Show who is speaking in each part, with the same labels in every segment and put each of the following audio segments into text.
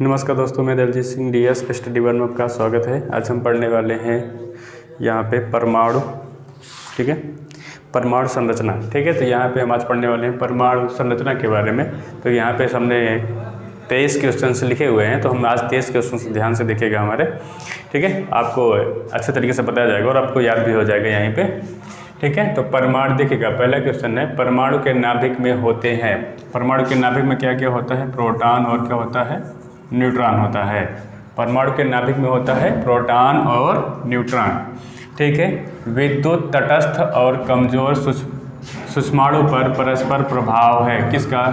Speaker 1: नमस्कार दोस्तों, मैं Daljeet Singh DS study one में आपका स्वागत है। आज हम पढ़ने वाले हैं यहाँ पे परमाणु, ठीक है, परमाणु संरचना। ठीक है, तो यहाँ पे हम आज पढ़ने वाले हैं परमाणु संरचना के बारे में। तो यहाँ पे हमने 23 क्वेश्चन लिखे हुए हैं, तो हम आज 23 क्वेश्चन ध्यान से देखिएगा हमारे, ठीक है। आपको अच्छे तरीके से बताया जाएगा और आपको याद भी हो जाएगा यहीं पर, ठीक है। तो परमाणु देखिएगा, पहला क्वेश्चन है, परमाणु के नाभिक में होते हैं। परमाणु के नाभिक में क्या क्या होता है? प्रोटॉन और क्या होता है? न्यूट्रॉन होता है। परमाणु के नाभिक में होता है प्रोटॉन और न्यूट्रॉन, ठीक है। विद्युत तटस्थ और कमजोर सुषमाणु पर परस्पर प्रभाव है किसका?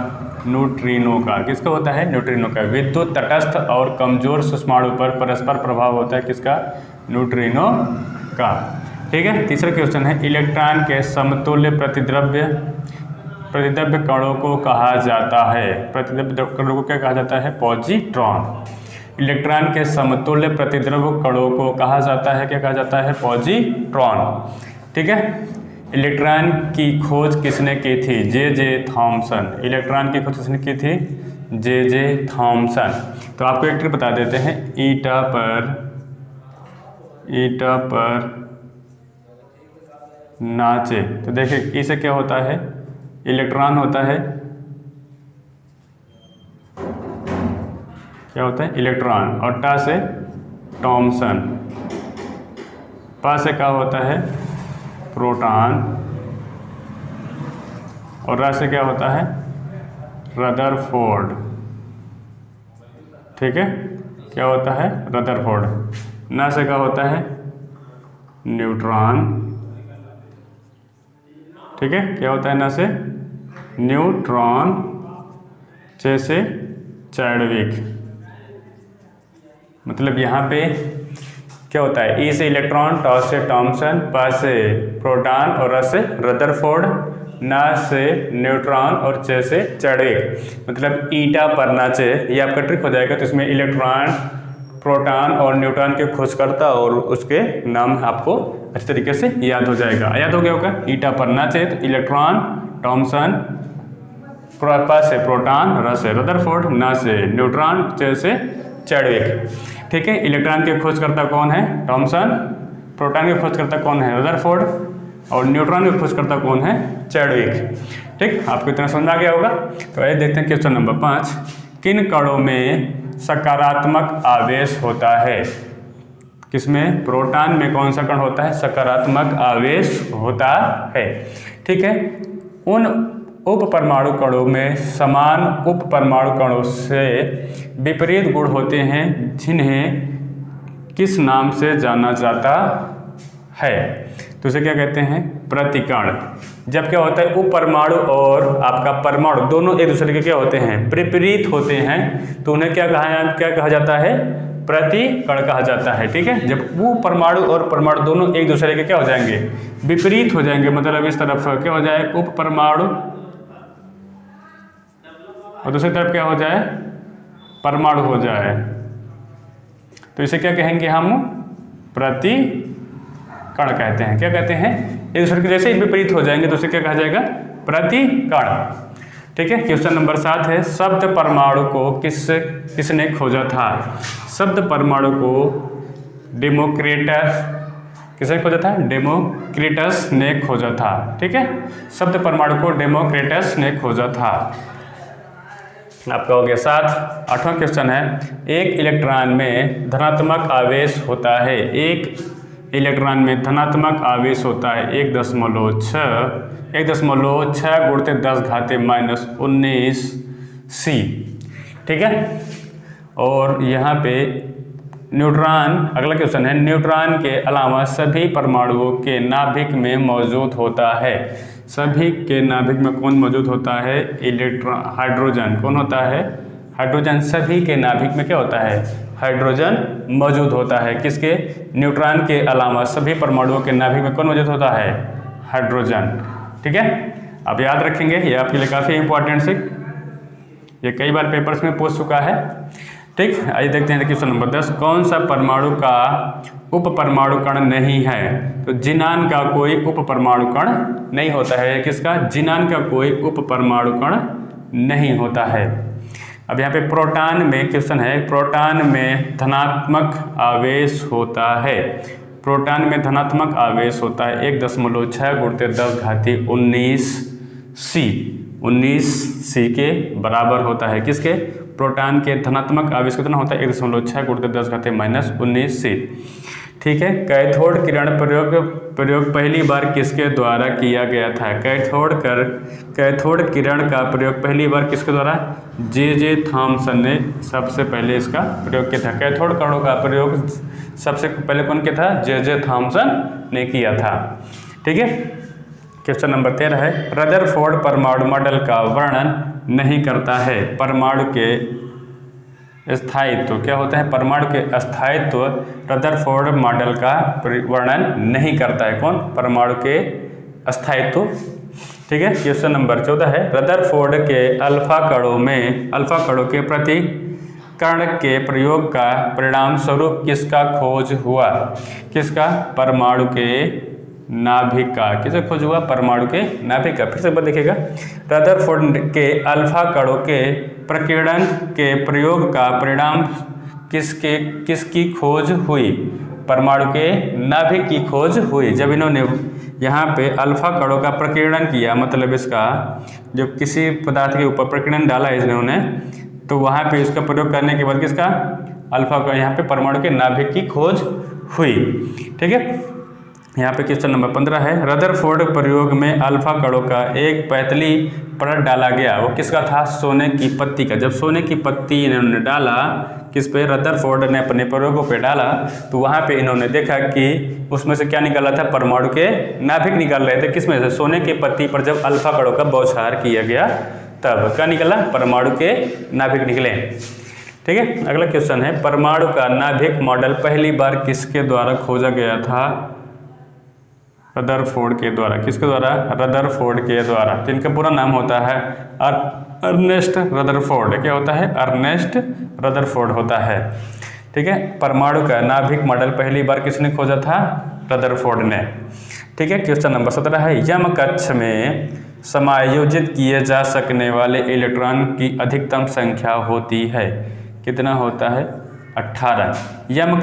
Speaker 1: न्यूट्रिनो का। किसका होता है? न्यूट्रिनो का। विद्युत तटस्थ और कमजोर सुषमाणु पर परस्पर प्रभाव होता है किसका? न्यूट्रिनो का, ठीक है। तीसरा क्वेश्चन है, इलेक्ट्रॉन के समतुल्य प्रतिद्रव्य कणों को कहा जाता है। प्रतिद्रव्य कणों को क्या कहा जाता है? पॉजिट्रॉन। इलेक्ट्रॉन के समतुल्य प्रतिद्रव्य कणों को कहा जाता है, क्या कहा जाता है? पॉजिट्रॉन, ठीक है। इलेक्ट्रॉन की खोज किसने की थी? J.J. थॉमसन। इलेक्ट्रॉन की खोज किसने की थी? J.J. थॉमसन। तो आपको एक ट्रिक बता देते हैं, ईटा पर नाचे। तो देखिए इसे क्या होता है? इलेक्ट्रॉन होता है, क्या होता है? इलेक्ट्रॉन। और टा से थॉमसन, पा से क्या होता है? प्रोटॉन। और रा से क्या होता है? रदरफोर्ड, ठीक है। क्या होता है? रदरफोर्ड। ना से क्या होता है? न्यूट्रॉन, ठीक है। क्या होता है ना से? न्यूट्रॉन। जैसे चैडविक, मतलब यहाँ पे क्या होता है? ई से इलेक्ट्रॉन, टॉ से थॉमसन, पा से प्रोटॉन और र से रदरफोर्ड, ना से न्यूट्रॉन और चे से चैडविक। मतलब ईटा पर नाचे, ये आपका ट्रिक हो जाएगा। तो इसमें इलेक्ट्रॉन, प्रोटॉन और न्यूट्रॉन के खोजकर्ता और उसके नाम आपको अच्छे तरीके से याद हो जाएगा। याद हो गया होगा? ईटा पर नाचे तो इलेक्ट्रॉन, थॉमसन, पा से प्रोटॉन, र से रदरफोर्ड, ना से न्यूट्रॉन, चे से चैडविक, ठीक है। इलेक्ट्रॉन के खोजकर्ता कौन है? थॉमसन। प्रोटॉन के खोजकर्ता कौन है? रदरफोर्ड। और न्यूट्रॉन के खोजकर्ता कौन है? चैडविक, ठीक। आपको इतना समझ आ गया होगा। तो आइए देखते हैं क्वेश्चन नंबर 5। किन कणों में सकारात्मक आवेश होता है? किसमें? प्रोटॉन में कौन सा कण होता है? सकारात्मक आवेश होता है, ठीक है। उन उप परमाणु कणों में समान उप परमाणु कणों से विपरीत गुण होते हैं, जिन्हें किस नाम से जाना जाता है? तो इसे क्या कहते हैं? प्रतिकण। जब क्या होता है, उप परमाणु और आपका परमाणु दोनों एक दूसरे के क्या होते हैं? विपरीत होते हैं, तो उन्हें क्या कहा जाता है? प्रतिकण कहा जाता है, ठीक है। जब वो परमाणु और परमाणु दोनों एक दूसरे के क्या हो जाएंगे? विपरीत हो जाएंगे, मतलब इस तरफ क्या हो जाए? उप परमाणु, और दूसरी तरफ क्या हो जाए? परमाणु हो जाए, तो इसे क्या कहेंगे हम? प्रतिकण कहते हैं। क्या कहते हैं? एक दूसरे के जैसे ही विपरीत हो जाएंगे तो उसे क्या कहा जाएगा? प्रतिकण, ठीक है। क्वेश्चन नंबर 7 है, शब्द परमाणु को किसने खोजा था? शब्द परमाणु को डेमोक्रिटस, किसने खोजा था? डेमोक्रिटस ने खोजा था, ठीक है। शब्द परमाणु को डेमोक्रिटस ने खोजा था। आपका हो गया 7। 8वां क्वेश्चन है, एक इलेक्ट्रॉन में धनात्मक आवेश होता है। एक इलेक्ट्रॉन में धनात्मक आवेश होता है 1.6 × 10⁻⁻⁻19 C, ठीक है। और यहाँ पे न्यूट्रॉन, अगला क्वेश्चन है, न्यूट्रॉन के अलावा सभी परमाणुओं के नाभिक में मौजूद होता है। सभी के नाभिक में कौन मौजूद होता है? Electron, hydrogen. कौन होता है? हाइड्रोजन। सभी के नाभिक में क्या होता है? हाइड्रोजन मौजूद होता है। किसके? न्यूट्रॉन के अलावा सभी परमाणुओं के नाभिक में कौन मौजूद होता है? हाइड्रोजन, ठीक है। आप याद रखेंगे, ये आपके लिए काफ़ी इंपॉर्टेंट है, ये कई बार पेपर्स में पूछ चुका है, ठीक। आइए देखते हैं क्वेश्चन नंबर 10। कौन सा परमाणु का उप परमाणु कण नहीं है? तो जिनान का कोई उप परमाणु कण नहीं होता है। किसका? जिनान का कोई उप परमाणु कण नहीं होता है, अब यहाँ पे प्रोटॉन में क्वेश्चन है, प्रोटॉन में धनात्मक आवेश होता है, प्रोटॉन में धनात्मक आवेश होता है 1.6 × 10⁻19 C के बराबर होता है। किसके? प्रोटॉन के धनात्मक आवेश कितना होता है 1.6 × 10⁻19 C। ठीक है। कैथोड किरण प्रयोग पहली बार किसके द्वारा किया गया था? कैथोड किरण का प्रयोग पहली बार किसके द्वारा? जे थॉमसन ने सबसे पहले इसका प्रयोग किया था। कैथोड कणों का प्रयोग सबसे पहले कौन किया था? जे थॉमसन ने किया था। ठीक है। क्वेश्चन नंबर 13 है, रदरफोर्ड परमाणु मॉडल का वर्णन नहीं करता है। परमाणु के स्थायित्व क्या होता है? परमाणु के स्थायित्व रदरफोर्ड मॉडल का वर्णन नहीं करता है। कौन? परमाणु के स्थायित्व। ठीक है। क्वेश्चन नंबर 14 है, रदरफोर्ड के अल्फा कणों के प्रति कण के प्रयोग का परिणाम स्वरूप किसका खोज हुआ? किसका? परमाणु के नाभिक का। किसका खोज हुआ? परमाणु के नाभिक का। फिर से बात देखिएगा, रदरफोर्ड के अल्फा कणों के प्रकीर्णन के प्रयोग का परिणाम किसकी खोज हुई? परमाणु के नाभिक की खोज हुई। जब इन्होंने यहाँ पे अल्फा कणों का प्रकीर्णन किया, मतलब इसका जब किसी पदार्थ के ऊपर प्रकीर्णन डाला इन्होंने, तो वहाँ पे इसका प्रयोग करने के बाद किसका? अल्फा का यहाँ पे परमाणु के नाभिक की खोज हुई। ठीक है। यहाँ पे क्वेश्चन नंबर 15 है, रदरफोर्ड प्रयोग में अल्फा कणों का एक पतली परत डाला गया, वो किसका था? सोने की पत्ती का। जब सोने की पत्ती इन्होंने डाला किस पे? रदरफोर्ड ने अपने प्रयोगों पे डाला, तो वहाँ पे इन्होंने देखा कि उसमें से क्या निकला था? परमाणु के नाभिक निकल रहे थे। किसमें से? सोने की पत्ती पर जब अल्फा कणों का बौछार किया गया तब क्या निकला? परमाणु के नाभिक निकले। ठीक है। अगला क्वेश्चन है, परमाणु का नाभिक मॉडल पहली बार किसके द्वारा खोजा गया था? रदरफोर्ड के द्वारा। किसके द्वारा? रदरफोर्ड के द्वारा। तो इनका पूरा नाम होता है अर्नेस्ट रदरफोर्ड। क्या होता है? अर्नेस्ट रदरफोर्ड होता है। ठीक है। परमाणु का नाभिक मॉडल पहली बार किसने खोजा था? रदरफोर्ड ने। ठीक है। क्वेश्चन नंबर 17 है, यम कक्ष में समायोजित किए जा सकने वाले इलेक्ट्रॉन की अधिकतम संख्या होती है। कितना होता है? 18। यम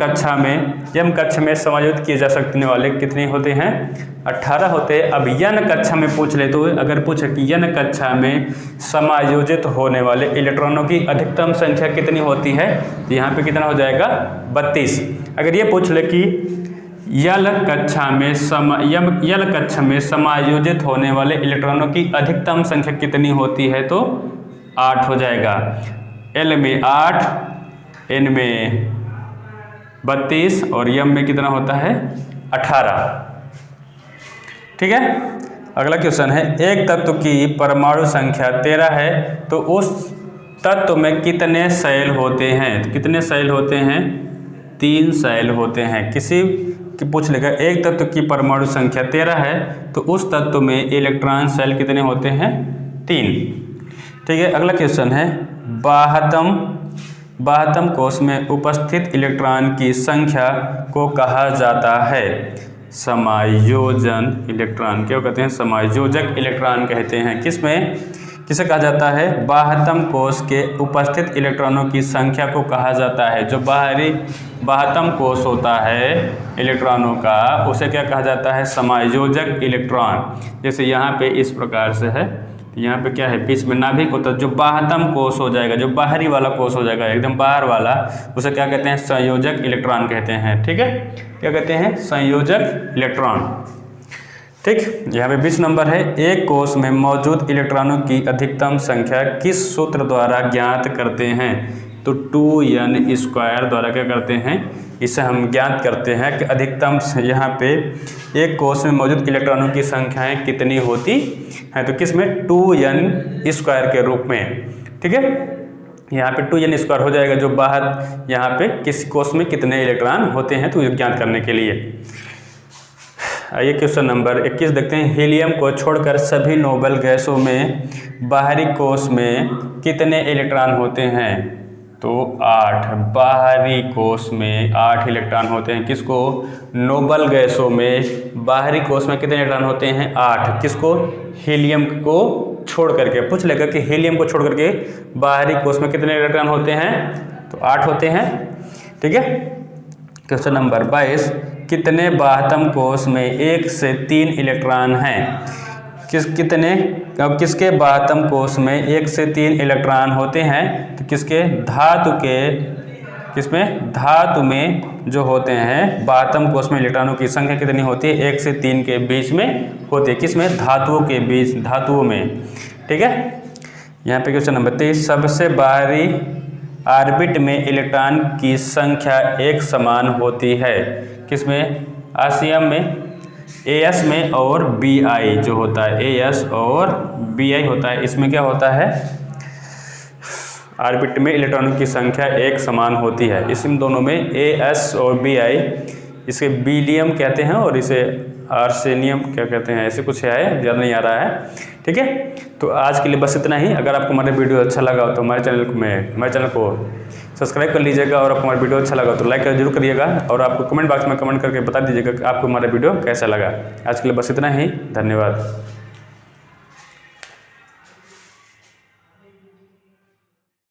Speaker 1: कक्ष में समायोजित किए जा सकने वाले कितने होते हैं? 18 होते हैं। अब यन कक्षा में पूछ ले, तो अगर पूछे कि यन कक्षा में समायोजित होने वाले इलेक्ट्रॉनों की अधिकतम संख्या कितनी होती है, तो यहाँ पे कितना हो जाएगा? 32। अगर ये पूछ ले कि यल कक्षा में समायोजित होने वाले इलेक्ट्रॉनों की अधिकतम संख्या कितनी होती है, तो 8 हो जाएगा। एल में 8, एन में 32 और यम में कितना होता है? 18। ठीक है। अगला क्वेश्चन है, एक तत्व की परमाणु संख्या 13 है, तो उस तत्व में कितने सेल होते हैं? तो कितने सेल होते हैं? 3 सेल होते हैं। किसी की पूछ लेगा, एक तत्व की परमाणु संख्या 13 है, तो उस तत्व में इलेक्ट्रॉन सेल कितने होते हैं? 3। ठीक है। अगला क्वेश्चन है, बाह्यतम कोश में उपस्थित इलेक्ट्रॉन की संख्या को कहा जाता है? समायोजन इलेक्ट्रॉन। क्या कहते हैं? समायोजक इलेक्ट्रॉन कहते हैं। किसे कहा जाता है? बाह्यतम कोश के उपस्थित इलेक्ट्रॉनों की संख्या को कहा जाता है। जो बाह्यतम कोश होता है इलेक्ट्रॉनों का, उसे क्या कहा जाता है? समायोजक इलेक्ट्रॉन। जैसे यहाँ पे इस प्रकार से है, यहाँ पे क्या है? बीच में नाभिक होता है। जो बाह्यतम कोश हो जाएगा, जो बाहरी वाला कोश हो जाएगा, एकदम बाहर वाला, उसे क्या कहते हैं? संयोजक इलेक्ट्रॉन कहते हैं। ठीक है। क्या कहते हैं? संयोजक इलेक्ट्रॉन। ठीक। यहाँ पे 20 नंबर है, एक कोश में मौजूद इलेक्ट्रॉनों की अधिकतम संख्या किस सूत्र द्वारा ज्ञात करते हैं? तो 2n² द्वारा क्या करते हैं? इसे हम ज्ञात करते हैं कि अधिकतम यहाँ पे एक कोश में मौजूद इलेक्ट्रॉनों की संख्याएं कितनी होती हैं, तो किस में? 2n² के रूप में। ठीक है। यहाँ पे 2n² हो जाएगा, जो बाहर यहाँ पे किस कोश में कितने इलेक्ट्रॉन होते हैं, तो ज्ञात करने के लिए। आइए क्वेश्चन नंबर 21 देखते हैं, हीलियम को छोड़कर सभी नोबल गैसों में बाहरी कोश में कितने इलेक्ट्रॉन होते हैं? तो 8। बाहरी कोश में 8 इलेक्ट्रॉन होते हैं। किसको? नोबल गैसों में बाहरी कोश में कितने इलेक्ट्रॉन होते हैं? 8। किसको? हीलियम को छोड़ करके पूछ लेगा कि हीलियम को छोड़ करके बाहरी कोश में कितने इलेक्ट्रॉन होते हैं, तो 8 होते हैं। ठीक है। क्वेश्चन नंबर 22, कितने बाह्यतम कोश में 1 से 3 इलेक्ट्रॉन हैं? किसके बाह्यतम कोश में 1 से 3 इलेक्ट्रॉन होते हैं? तो किसके धातु में जो होते हैं बाह्यतम कोश में इलेक्ट्रॉनों की संख्या कितनी होती है? 1 से 3 के बीच में होती है। किसमें? धातुओं के बीच, धातुओं में। ठीक है। यहाँ पे क्वेश्चन नंबर 23, सबसे बाहरी ऑर्बिट में इलेक्ट्रॉन की संख्या एक समान होती है। किसमें? आसियम में, एस में और बीआई जो होता है, एस और बीआई होता है। इसमें क्या होता है? ऑर्बिट में इलेक्ट्रॉनों की संख्या एक समान होती है। इसमें दोनों में एस और बीआई, इसे बीलियम कहते हैं और इसे आर्सेनियम क्या कहते हैं, ऐसे कुछ है, ज़्यादा नहीं आ रहा है। ठीक है। तो आज के लिए बस इतना ही। अगर आपको हमारा वीडियो अच्छा लगा तो हमारे चैनल को सब्सक्राइब कर लीजिएगा, और आपको हमारा वीडियो अच्छा लगा तो लाइक जरूर करिएगा, और आपको कमेंट बॉक्स में कमेंट करके बता दीजिएगा कि आपको हमारा वीडियो कैसा लगा। आज के लिए बस इतना ही। धन्यवाद।